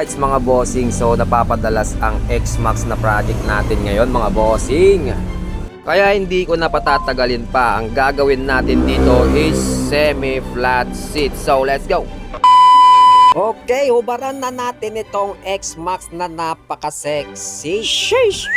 It's mga bossing, so napapadalas ang X-Max na project natin ngayon mga bossing. Kaya hindi ko na patatagalin pa. Ang gagawin natin dito is semi-flat seat. So let's go! Okay, hubaran na natin itong X-Max na napaka-sexy. Sheesh!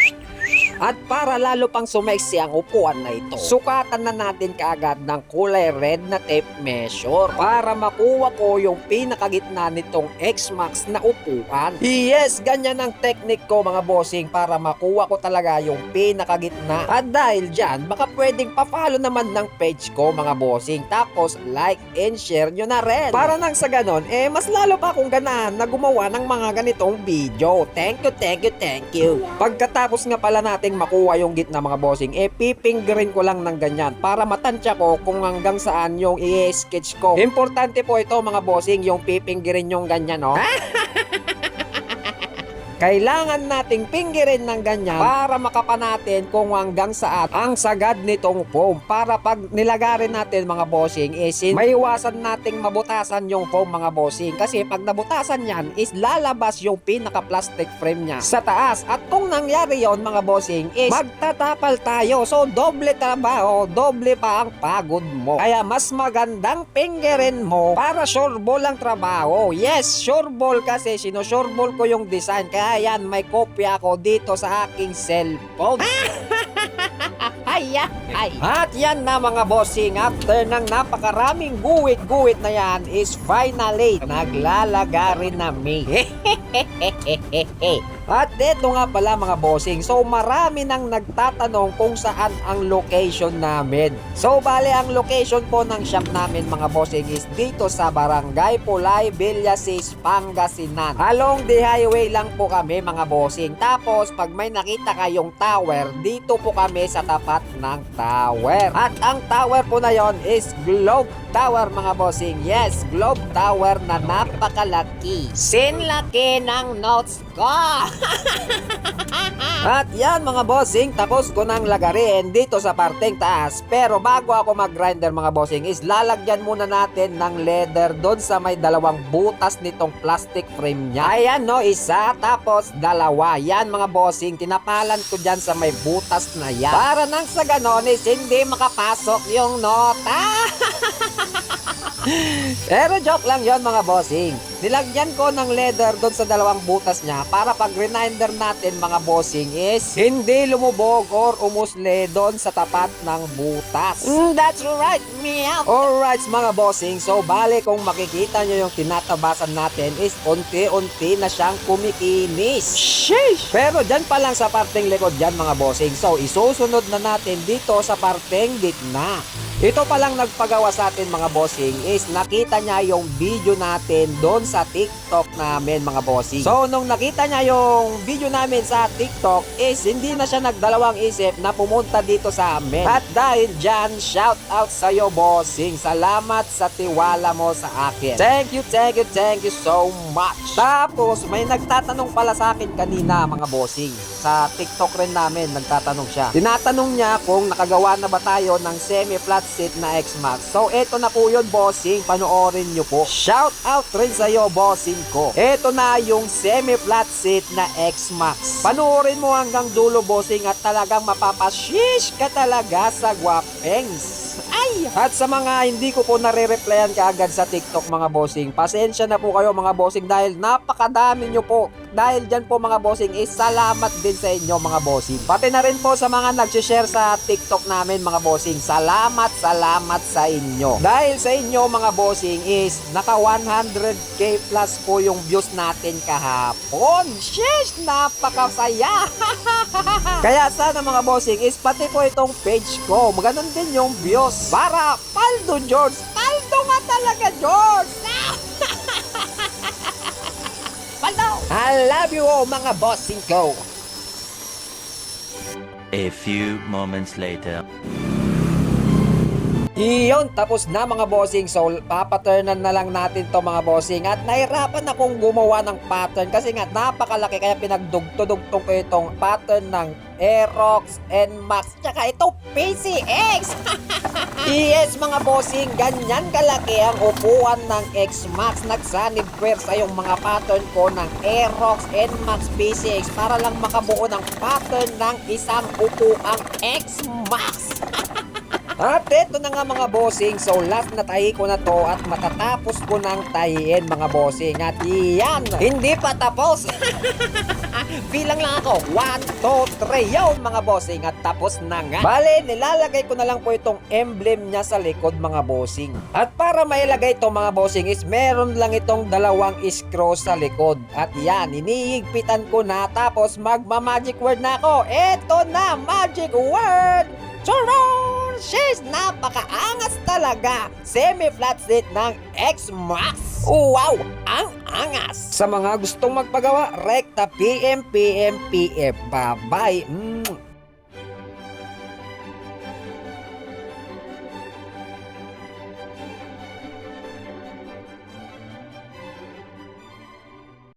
At para lalo pang sumeksi ang upuan na ito, sukatan na natin kaagad ng kulay red na tape measure para makuha ko yung pinakagitna nitong X-Max na upuan. Yes, ganyan ang technique ko mga bossing para makuha ko talaga yung pinakagitna. At dahil dyan, baka pwedeng pa-follow naman ng page ko mga bossing. Tapos like and share nyo na rin. Para nang sa ganon, mas lalo pa akong ganahan na gumawa ng mga ganitong video. Thank you. Pagkatapos nga pala natin makuha yung gitna mga bossing, pipinggirin ko lang ng ganyan para matansya ko kung hanggang saan yung i-sketch ko. Importante po ito mga bossing, yung pipinggirin yung ganyan, no? Kailangan nating pinggirin ng ganyan para makapa natin kung hanggang saan ang sagad nitong foam. Para pag nilagarin natin mga bossing may iwasan nating mabutasan yung foam mga bossing. Kasi pag nabutasan yan is lalabas yung pinaka plastic frame niya sa taas. At kung nangyari yon mga bossing magtatapal tayo. So doble trabaho, doble pa ang pagod mo. Kaya mas magandang pinggirin mo para sure ball ang trabaho. Yes, sure ball kasi sure ball ko yung design. Kaya yan, may kopya ako dito sa aking cellphone. At yan na mga bossing, after ng napakaraming guwit-guwit na yan is finally naglalagarin na me. At eto nga pala mga bossing, so marami nang nagtatanong kung saan ang location namin. So bale ang location po ng shop namin mga bossing is dito sa Barangay Pulay, Villasis, Pangasinan. Along the highway lang po kami mga bossing. Tapos pag may nakita kayong tower, dito po kami sa tapat ng tower. At ang tower po na yon is Globe Tower mga bossing. Yes, Globe Tower na napakalaki. Sinlaki ng notes ko. At yan mga bossing, tapos ko nang lagarin dito sa parteng taas. Pero bago ako mag-grinder mga bossing is lalagyan muna natin ng leather doon sa may dalawang butas nitong plastic frame niya. Ayan no, isa tapos dalawa. Yan mga bossing, tinapalan ko dyan sa may butas na yan. Para nang sa ganon is hindi makapasok yung nota. Pero joke lang yon mga bossing. Nilagyan ko ng leather doon sa dalawang butas niya para pag grinder natin mga bossing is hindi lumubog or umusle doon sa tapat ng butas. That's right, meow. Alright mga bossing, so bale kung makikita nyo yung tinatabasan natin is unti-unti na siyang kumikinis. Sheesh! Pero dyan pa lang sa parteng likod dyan mga bossing, so isusunod na natin dito sa parteng gitna. Ito palang nagpagawa sa atin mga bossing is nakita niya yung video natin doon sa TikTok namin mga bossing. So nung nakita niya yung video namin sa TikTok is hindi na siya nagdalawang isip na pumunta dito sa amin. At dahil dyan, shout out sa iyo bossing. Salamat sa tiwala mo sa akin. Thank you so much. Tapos may nagtatanong pala sa akin kanina mga bossing. Sa TikTok rin namin nagtatanong siya. Tinatanong niya kung nakagawa na ba tayo ng semi-flat seat na X-Max. So eto na po yun bossing, panoorin nyo po. Shout out rin sa iyo bossing ko. Eto na yung semi-flat seat na X-Max. Panoorin mo hanggang dulo bossing at talagang mapapashish ka talaga sa guwapengs. At sa mga hindi ko po nare-replyan kaagad sa TikTok mga bossing, pasensya na po kayo mga bossing dahil napakadami nyo po. Dahil dyan po mga bossing is salamat din sa inyo mga bossing. Pati na rin po sa mga nag-share sa TikTok namin mga bossing, salamat sa inyo. Dahil sa inyo mga bossing is naka 100k plus po yung views natin kahapon. Sheesh! Napakasaya! Kaya sana mga bossing is pati po itong page ko maganon din yung views para paldo George. Paldo nga talaga George. Paldo! I love you all mga bossing ko. A few moments later. Iyon, tapos na mga bossing. So, papaturnan na lang natin to mga bossing. At nahirapan akong gumawa ng pattern kasi nga napakalaki kaya pinagdugtong ko itong pattern ng Aerox, NMAX, tsaka ito PCX. Yes mga bossing, ganyan kalaki ang upuan ng X-Max. Nagsanib pwersa yung mga pattern ko ng Aerox, NMAX, PCX para lang makabuo ng pattern ng isang upuang X-Max. At eto na nga mga bossing, so last na tahi ko na to at matatapos ko nang tahiin mga bossing. At iyan, hindi pa tapos. Bilang lang ako, 1, 2, 3, yun mga bossing, at tapos na nga. Bale, nilalagay ko na lang po itong emblem niya sa likod mga bossing. At para mailagay ito mga bossing is meron lang itong dalawang screw sa likod. At yan, inihigpitan ko na tapos magma-magic word na ako. Eto na, magic word! Charon! She's napakaangas talaga. Semi-flat seat ng X-Max. Wow! Ang angas! Sa mga gustong magpagawa, rekta PM. Bye-bye.